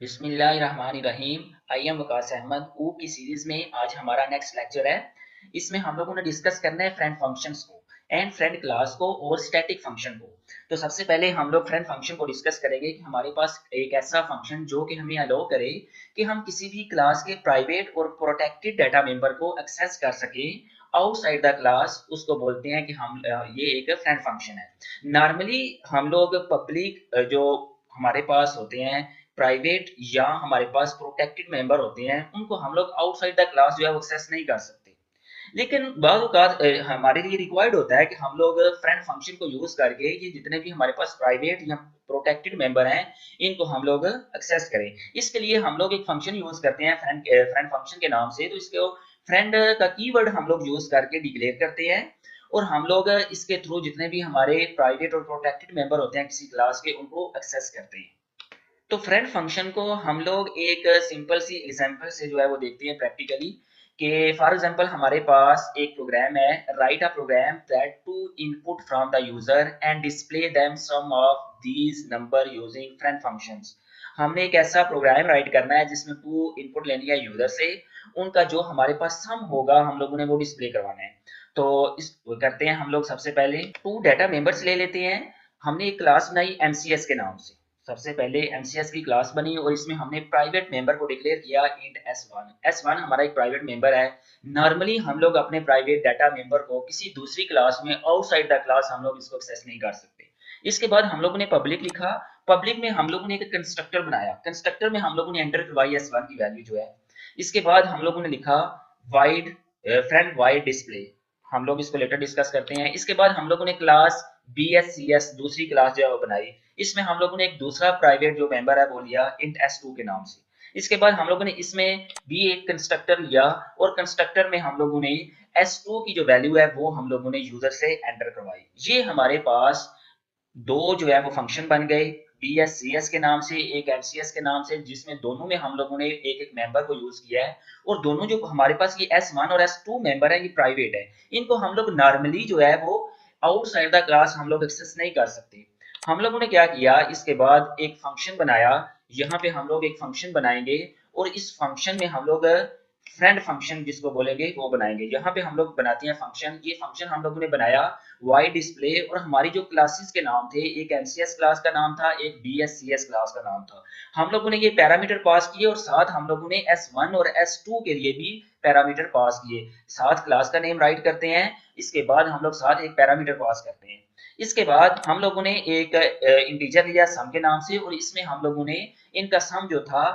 बिस्मिल्लाहिर्रहमानिर्रहीम। I am Waqas Ahmad. ऊ की सीरीज में आज हमारा नेक्स्ट लेक्चर है। इसमें हम लोगों ने डिस्कस करना है फ्रेंड फंक्शंस को एंड फ्रेंड क्लास को और स्टैटिक फंक्शन को। तो सबसे पहले हम लोग फ्रेंड फंक्शन को डिस्कस करेंगे कि हमारे पास एक ऐसा फंक्शन जो कि हमें अलाउ करे कि हम किसी भी क्लास के प्राइवेट और प्रोटेक्टेड डाटा मेंबर को एक्सेस कर सके आउटसाइड द क्लास, उसको बोलते हैं कि हम ये एक फ्रेंड फंक्शन है। नॉर्मली हम लोग पब्लिक जो हमारे पास होते हैं प्राइवेट या हमारे पास प्रोटेक्टेड मेंबर होते हैं उनको हम लोग आउटसाइड द क्लास जो है वो एक्सेस नहीं कर सकते। लेकिन बाद औक़ात हमारे लिए रिक्वायर्ड होता है कि हम लोग फ्रेंड फंक्शन को यूज करके ये जितने भी हमारे पास प्राइवेट या प्रोटेक्टेड मेंबर हैं इनको हम लोग एक्सेस करें। इसके लिए हम लोग एक फंक्शन यूज करते हैं फ्रेंड फंक्शन के नाम से। तो इसको फ्रेंड का कीवर्ड हम लोग यूज करके डिक्लेयर करते हैं और हम लोग इसके थ्रू जितने भी हमारे प्राइवेट और प्रोटेक्टेड मेंबर होते हैं किसी क्लास के उनको एक्सेस करते हैं। तो फ्रेंड फंक्शन को हम लोग एक सिंपल सी एग्जांपल से जो है वो देखते हैं प्रैक्टिकली कि फॉर एग्जांपल हमारे पास एक प्रोग्राम है, write a program that to input from the user and display them some of these number using friend functions. हमने एक ऐसा प्रोग्राम राइट करना है जिसमें टू इनपुट लेनी है यूजर से, उनका जो हमारे पास सम होगा हम लोगों ने वो डिस्प्ले करवाना है। तो इस करते हैं हम लोग सबसे पहले टू डाटा मेंबर्स ले लेते हैं। हमने एक क्लास बनाई एमसीएस के नाम से। सबसे पहले एमसीएस की क्लास बनी और इसमें हमने प्राइवेट मेंबर को डिक्लेयर किया इंट s1। s1 हमारा एक प्राइवेट मेंबर है। नॉर्मली हम लोग अपने प्राइवेट डाटा मेंबर को किसी दूसरी क्लास में आउटसाइड द क्लास हम लोग इसको एक्सेस नहीं कर सकते। इसके बाद हम लोगों ने पब्लिक लिखा। पब्लिक में हम लोगों ने एक कंस्ट्रक्टर बनाया। कंस्ट्रक्टर में हम लोगों ने एंटर करवाई s1 की वैल्यू जो है। इसके बाद हम लोगों ने लिखा वाइड फ्रेंड वाइड डिस्प्ले। हम लोग इसको लेटर डिस्कस करते हैं। इसके बाद हम लोगों ने क्लास BSCS दूसरी क्लास जो है वो बनाई। इसमें हम लोगों ने एक दूसरा प्राइवेट जो मेंबर है वो लिया इंट s2 के नाम से। इसके बाद हम लोगों ने इसमें भी एक कंस्ट्रक्टर लिया और कंस्ट्रक्टर में हम लोगों ने s2 की जो वैल्यू है वो हम लोगों ने यूजर से एंटर करवाई। ये हमारे पास दो जो है वो फंक्शन बन गए, BSCS के नाम से एक MCS के नाम से, जिसमें दोनों में हम लोगों ने एक एक मेंबर को यूज किया है। और दोनों जो हमारे पास ये S1 और S2 मेंबर है ये प्राइवेट है। इनको हम लोग नॉर्मली जो है वो आउटसाइड द क्लास हम लोग एक्सेस नहीं कर सकते। हम लोगों ने क्या किया, इसके बाद एक फंक्शन बनाया। यहाँ पे हम लोग एक फंक्शन बनाएंगे और इस फंक्शन में हम लोग फ्रेंड फंक्शन जिसको बोलेंगे वो बनाएंगे। यहाँ पे हम लोग बनाते हैं फंक्शन। ये फंक्शन हम लोगों ने बनाया वाई डिस्प्ले और हमारी जो क्लासेस के नाम थे, एक एमसीएस क्लास का नाम था, एक बीएससीएस क्लास का नाम था। हम लोगों ने ये पैरामीटर पास किए और साथ हम लोगों ने S1 और S2 के लिए भी पैरामीटर पास किए। साथ क्लास का नेम राइट करते हैं, इसके बाद हम लोग साथ एक पैरामीटर पास करते हैं। इसके बाद हम लोगों ने एक इंटीजर लिया सम के नाम से और इसमें हम लोगों ने इनका सम जो था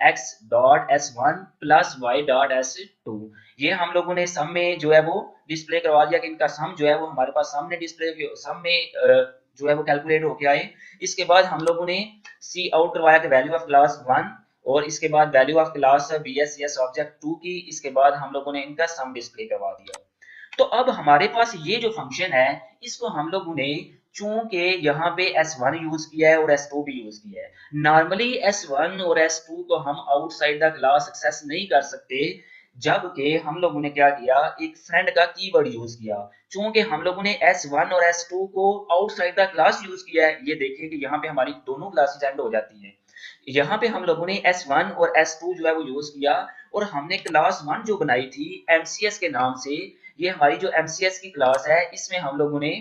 x dot s1 plus y dot s2, ये हम लोगों ने सम में जो है वो डिस्प्ले करवा दिया कि इनका सम जो है वो हमारे पास सामने डिस्प्ले सम में जो है वो कैलकुलेट होके आए। इसके बाद हम लोगों ने सी आउट करवाया कि वैल्यू ऑफ क्लास 1 और इसके बाद value of class BSCS object 2 की। इसके बाद हम लोगों ने इनका सम डिस्प्ले करवा दिया। तो अब हमारे पास ये जो फंक्शन है इसको हम लोगों ने चूंकि यहाँ पे S1 यूज किया है और S2 भी यूज किया है, नॉर्मली S1 और S2 को हम आउटसाइड द क्लास एक्सेस नहीं कर सकते। जबकि हम लोगों ने क्या किया, एक फ्रेंड का कीवर्ड यूज किया। चूंकि हम लोगों ने S1 और S2 को आउटसाइड द क्लास यूज किया है, ये देखिए कि यहाँ पे हमारी दोनों क्लासेस एंड हो जाती है। यहाँ पे हम लोगों ने S1 और S2 जो है वो यूज किया और हमने क्लास 1 जो बनाई थी MCS के नाम से। ये हमारी जो MCS की क्लास है इसमें हम लोगों ने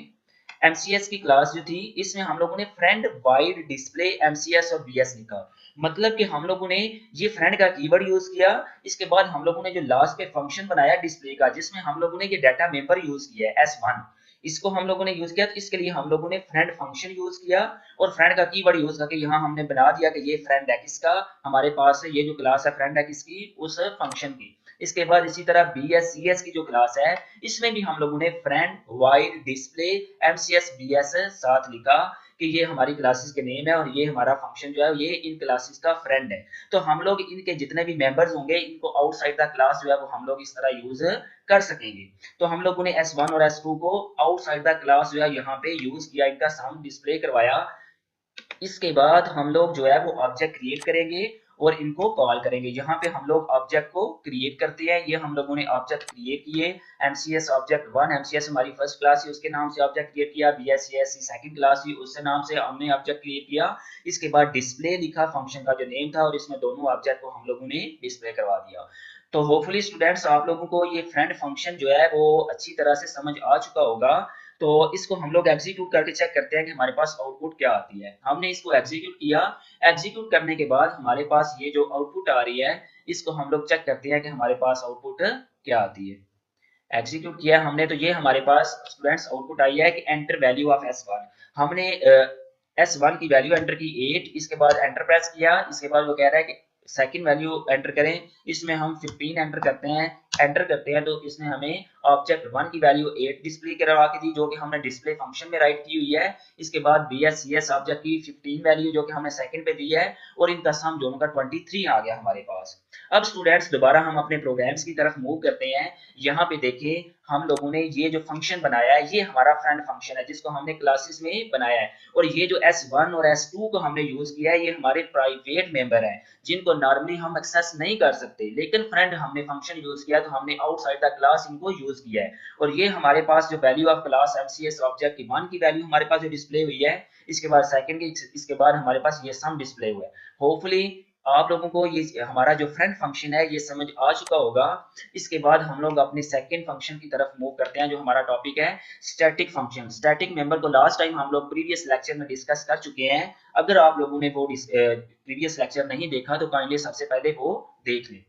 MCS की क्लास जो थी इसमें हम लोगों ने फ्रेंड वाइड डिस्प्ले MCS और BS लिखा। मतलब कि हम लोगों ने ये फ्रेंड का कीवर्ड यूज किया। इसके बाद हम लोगों ने जो लास्ट पे फंक्शन बनाया डिस्प्ले का, जिसमें हम लोगों ने ये डाटा मेंबर यूज किया है S1, इसको हम लोगों ने यूज किया। तो इसके लिए हम लोगों ने फ्रेंड फंक्शन यूज किया और फ्रेंड का कीवर्ड यूज करके यहाँ हमने बना दिया कि ये फ्रेंड है किसका, हमारे पास ये जो क्लास है फ्रेंड है किसकी, उस फंक्शन की। इसके बाद इसी तरह BSCS की जो क्लास है इसमें भी हम लोगों ने friend wide display MCS BS साथ लिखा कि ये हमारी क्लासेस के नेम है और ये हमारा फंक्शन जो है ये इन क्लासेस का फ्रेंड है। तो हम लोग इनके जितने भी मेंबर्स होंगे इनको आउटसाइड द क्लास जो है वो हम लोग इस तरह यूज कर सकेंगे। तो हम लोगों ने S1 और S2 को आउटसाइड द क्लास जो है यहाँ पे यूज किया, इनका सम डिस्प्ले करवाया। इसके बाद हम लोग जो है वो ऑब्जेक्ट क्रिएट करेंगे और इनको कॉल करेंगे। यहाँ पे हम लोग ऑब्जेक्ट को क्रिएट करते हैं। ये हम लोगों ने ऑब्जेक्ट क्रिएट किए, एमसीएस ऑब्जेक्ट 1, एमसीएस हमारी फर्स्ट क्लास है उसके नाम से ऑब्जेक्ट क्रिएट किया, बीएससीएस सेकंड क्लास ही उससे नाम से हमने ऑब्जेक्ट क्रिएट किया। इसके बाद डिस्प्ले लिखा फंक्शन का जो नेम था और इसमें दोनों ऑब्जेक्ट को हम लोगों ने डिस्प्ले करवा दिया। तो होपफुली स्टूडेंट्स आप लोगों को ये फ्रेंड फंक्शन जो है वो अच्छी तरह से समझ आ चुका होगा। तो इसको हम लोग एग्जीक्यूट करके चेक करते हैं कि हमारे पास आउटपुट क्या आती है। हमने इसको एग्जीक्यूट किया, एग्जीक्यूट करने के बाद हमारे पास ये जो आउटपुट आ रही है इसको हम लोग चेक करते हैं कि हमारे पास आउटपुट क्या आती है। एग्जीक्यूट किया हमने तो ये हमारे पास स्टूडेंट्स आउटपुट आई है कि एंटर वैल्यू ऑफ S1। हमने S1 की वैल्यू एंटर की 8, इसके बाद एंटर प्रेस किया, इसके बाद वो कह रहा है कि सेकंड वैल्यू एंटर करें, इसमें हम 15 एंटर करते हैं। एंटर करते हैं तो इसने हमें ऑब्जेक्ट 1 की वैल्यू 8 डिस्प्ले करवा के दी जो कि हमने डिस्प्ले फंक्शन में राइट की हुई है। इसके बाद BSCS ऑब्जेक्ट की 15 वैल्यू जो कि हमने सेकंड पे दी है और इनका सम दोनों का 23 आ गया हमारे पास। अब स्टूडेंट्स दोबारा हम अपने प्रोग्राम्स की तरफ मूव करते हैं। यहाँ पे देखिए हम लोगों ने ये जो फंक्शन बनाया है ये हमारा फ्रेंड फंक्शन है जिसको हमने क्लासेस में बनाया है, और ये जो S1 और S2 को हमने यूज किया है ये हमारे प्राइवेट मेंबर हैं जिनको नॉर्मली हम एक्सेस नहीं कर सकते, लेकिन फ्रेंड हमने फंक्शन यूज किया तो हमने आउटसाइड द क्लास इनको यूज किया है। और ये हमारे पास जो value of class MCS object की 1 की वैल्यू हमारे पास जो डिस्प्ले हुई है, इसके बाद सेकंड की, इसके बाद हमारे पास ये सम डिस्प्ले हुआ है। होपफुली आप लोगों को ये हमारा जो फ्रेंड फंक्शन है ये समझ आ चुका होगा। इसके बाद हम लोग अपने सेकंड फंक्शन की तरफ मूव करते हैं जो हमारा टॉपिक है स्टैटिक फंक्शन। स्टैटिक मेंबर को लास्ट टाइम हम लोग प्रीवियस लेक्चर में डिस्कस कर चुके हैं। अगर आप लोगों ने वो प्रीवियस लेक्चर नहीं देखा तो काइंडली सबसे पहले वो देख लें।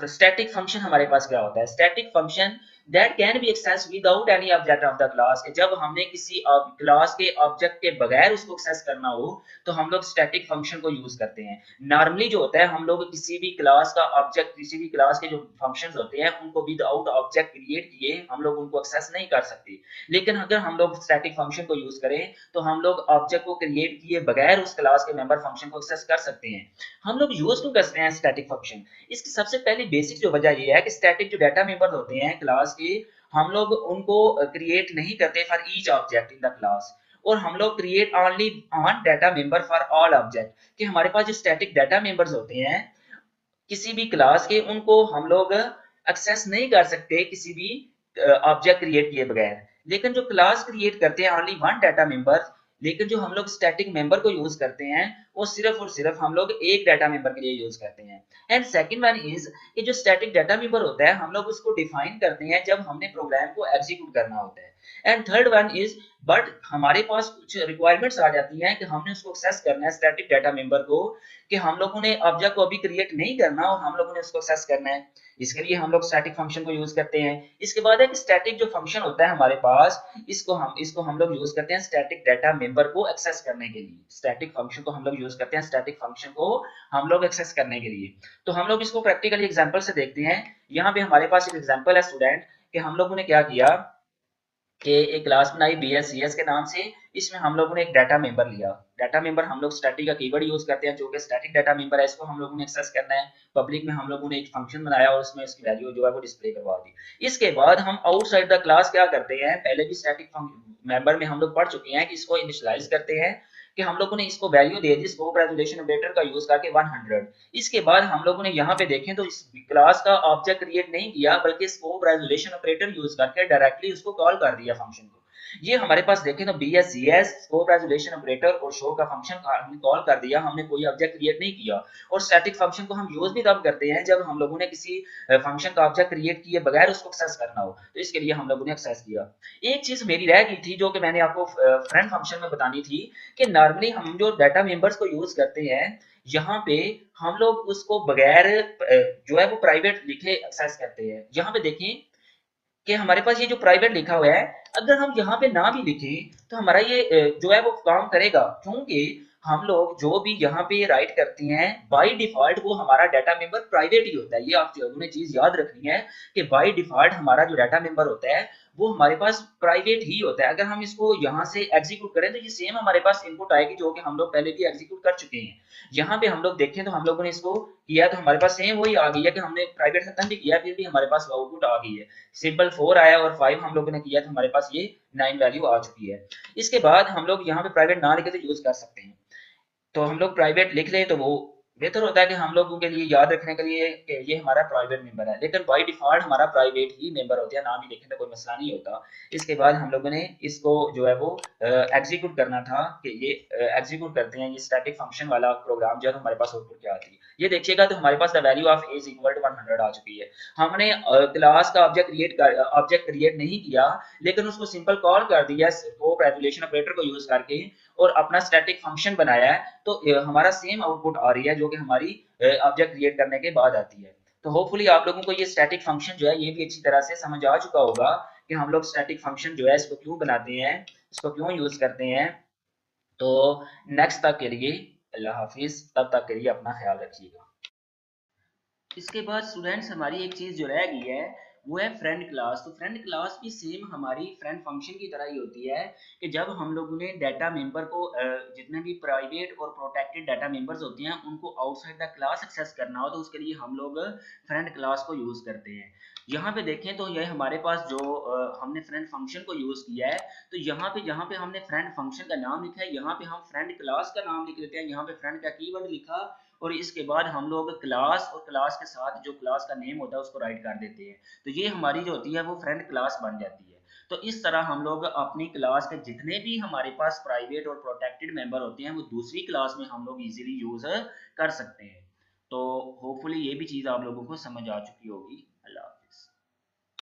स्टैटिक फंक्शन हमारे पास क्या होता है? Static function that can be accessed without any object of the class। जब हमने किसी क्लास के ऑब्जेक्ट के बगैर उसको एक्सेस करना हो तो हम लोग स्टैटिक फंक्शन को यूज करते हैं। नॉर्मली जो होता है हम लोग किसी भी क्लास का ऑब्जेक्ट, किसी भी क्लास के जो फंक्शंस होते हैं उनको विदाउट ऑब्जेक्ट क्रिएट किए हम लोग उनको एक्सेस नहीं कर सकते, लेकिन अगर हम लोग स्टैटिक फंक्शन को यूज करें तो हम लोग ऑब्जेक्ट को क्रिएट किए बगैर उस क्लास के मेंबर फंक्शन को एक्सेस कर सकते हैं। हम लोग यूज क्यों करते हैं स्टैटिक फंक्शन? इसकी सबसे पहली बेसिक जो वजह ये है कि स्टैटिक जो डाटा मेंबर होते हैं क्लास के, हम लोग उनको क्रिएट नहीं करते for each object in the class, और हम लोग create only on data member for all object. कि हमारे पास जो स्टैटिक डाटा मेंबर्स होते हैं किसी भी क्लास के, उनको हम लोग एक्सेस नहीं कर सकते किसी भी ऑब्जेक्ट क्रिएट किए बगैर, लेकिन जो क्लास क्रिएट करते हैं ओनली वन डाटा मेंबर। लेकिन जो हम लोग स्टैटिक मेंबर को यूज करते हैं वो सिर्फ और सिर्फ हम लोग एक डाटा मेंबर के लिए यूज करते हैं। एंड सेकंड वन इज कि जो स्टैटिक डाटा मेंबर होता है हम लोग उसको डिफाइन करते हैं जब हमने प्रोग्राम को एग्जीक्यूट करना होता है। And third one is but हमारे पास कुछ रिक्वायरमेंट्स आ जाती हैं कि हमने उसको एक्सेस करना है स्टैटिक डाटा मेंबर को, कि हम लोगों ने ऑब्जेक्ट को अभी क्रिएट नहीं करना और हम लोगों ने उसको एक्सेस करना है। इसके लिए हम लोग स्टैटिक फंक्शन को यूज करते हैं। इसके बाद एक स्टैटिक जो फंक्शन होता है हमारे पास, इसको हम लोग यूज करते हैं स्टैटिक डाटा मेंबर को एक्सेस करने के लिए। स्टैटिक फंक्शन को हम लोग यूज करते हैं स्टैटिक फंक्शन को हम लोग एक्सेस करने के लिए। तो हम लोग इसको प्रैक्टिकली एग्जांपल से देखते हैं। यहाँ पे हमारे पास एक एग्जांपल है स्टूडेंट कि हम लोगों ने क्या किया कि एक क्लास बनाई BSCS के नाम से। इसमें हम लोगों ने एक डाटा मेंबर लिया। डाटा मेंबर हम लोग स्टैटिक का कीवर्ड यूज करते हैं जो कि स्टैटिक डाटा मेंबर है, इसको हम लोगों ने एक्सेस करना है। पब्लिक में हम लोगों ने एक फंक्शन बनाया और उसमें इसकी वैल्यू जो है वो डिस्प्ले करवा दी। इसके बाद हम आउटसाइड द क्लास क्या करते हैं, पहले भी स्टैटिक मेंबर में हम लोग पढ़ चुके हैं कि इसको इनिशियलाइज करते हैं कि हम लोगों ने इसको वैल्यू दे दी स्कोप रेजोल्यूशन ऑपरेटर का यूज करके 100। इसके बाद हम लोगों ने यहाँ पे देखें तो इस क्लास का ऑब्जेक्ट क्रिएट नहीं किया बल्कि स्कोप रेजोल्यूशन ऑपरेटर यूज करके डायरेक्टली उसको कॉल कर दिया फंक्शन को। ये हमारे पास देखें तो BSCS स्कोप रेजोल्यूशन ऑपरेटर और शो का फंक्शन हमने कॉल कर दिया, हमने कोई ऑब्जेक्ट क्रिएट नहीं किया। और स्टैटिक फंक्शन को हम यूज भी तब करते हैं जब हम लोगों ने किसी फंक्शन का ऑब्जेक्ट क्रिएट किए बगैर उसको एक्सेस करना हो, तो इसके लिए हम लोगों ने एक्सेस किया। एक चीज मेरी रह गई थी जो कि मैंने आपको फ्रेंड फंक्शन में बतानी थी कि नॉर्मली हम जो डाटा मेंबर्स को यूज करते हैं यहाँ पे हम लोग उसको बगैर जो है वो प्राइवेट लिखे एक्सेस करते हैं। यहाँ पे देखें कि हमारे पास ये जो प्राइवेट लिखा हुआ है, अगर हम यहाँ पे ना भी लिखें तो हमारा ये जो है वो काम करेगा, क्योंकि हम लोग जो भी यहाँ पे राइट करते हैं बाय डिफॉल्ट वो हमारा डाटा मेंबर प्राइवेट ही होता है। ये आप लोगों ने चीज याद रखनी है कि बाय डिफॉल्ट हमारा जो डाटा मेंबर होता है वो हमारे पास प्राइवेट ही होता है। अगर हम इसको यहाँ से एग्जीक्यूट करें तो ये सेम हमारे पास इनपुट आएगी जो कि हम लोग पहले भी एग्जीक्यूट कर चुके हैं। यहाँ पे हम लोग देखें तो हम लोगों ने इसको किया तो हमारे पास सेम वही आ गई है कि हमने प्राइवेट खत्म भी किया फिर भी हमारे पास आउटपुट आ गई है। सिंपल 4 आया और 5 हम लोगों ने किया तो हमारे पास ये 9 वैल्यू आ चुकी है। इसके बाद हम लोग यहाँ पे प्राइवेट ना लिखे तो यूज कर सकते हैं। तो हम लोग प्राइवेट लिख लें तो वो बेहतर होता है कि हम लोगों के लिए याद रखने के लिए कि ये हमारा प्राइवेट मेंबर है, लेकिन बाय डिफॉल्ट हमारा प्राइवेट ही मेंबर होता है, नाम ही देखें तो कोई मसला नहीं होता। इसके बाद हम लोगों ने इसको जो है वो एग्जीक्यूट करना था कि ये एग्जीक्यूट करते हैं ये स्टैटिक फंक्शन वाला प्रोग्राम जो है हमारे पास आउटपुट क्या आती है। ये देखिएगा तो हमारे पास the value of a is equal to 100 आ चुकी है। हमने क्लास का ऑब्जेक्ट क्रिएट नहीं किया, लेकिन उसको सिंपल कॉल कर दिया स्कोप रेजोल्यूशन ऑपरेटर को यूज करके और अपना स्टैटिक फंक्शन बनाया है, तो हमारा सेम आउटपुट आ रही है जो कि हमारी ऑब्जेक्ट क्रिएट करने के बाद आती है। तो होपफुली आप लोगों को ये स्टैटिक फंक्शन जो है ये भी अच्छी तरह से समझ आ चुका होगा कि हम लोग स्टैटिक फंक्शन जो है इसको क्यों बनाते हैं, इसको क्यों यूज करते हैं। तो नेक्स्ट तक के लिए अल्लाह हाफिज, तब तक के लिए अपना ख्याल रखिएगा। इसके बाद स्टूडेंट्स हमारी एक चीज जो रह गई है वो है फ्रेंड क्लास। तो फ्रेंड क्लास भी सेम हमारी फ्रेंड फंक्शन की तरह ही होती है कि जब हम लोगों ने डाटा मेंबर को जितने भी प्राइवेट और प्रोटेक्टेड डाटा मेंबर्स होते हैं उनको आउटसाइड द क्लास एक्सेस करना हो तो उसके लिए हम लोग फ्रेंड क्लास को यूज करते हैं। यहाँ पे देखें तो ये हमारे पास जो हमने फ्रेंड फंक्शन को यूज किया है, तो यहाँ पे जहाँ पे हमने फ्रेंड फंक्शन का नाम लिखा है यहाँ पे हम फ्रेंड क्लास का नाम लिख देते हैं, यहाँ पे फ्रेंड का कीवर्ड लिखा और इसके बाद हम लोग क्लास और क्लास के साथ जो क्लास का नेम होता है उसको राइट कर देते हैं। तो ये हमारी जो होती है वो फ्रेंड क्लास बन जाती है। तो इस तरह हम लोग अपनी क्लास के जितने भी हमारे पास प्राइवेट और प्रोटेक्टेड मेंबर होते हैं वो दूसरी क्लास में हम लोग इजीली यूज कर सकते हैं। तो होपफुली ये भी चीज़ आप लोगों को समझ आ चुकी होगी। अल्लाह।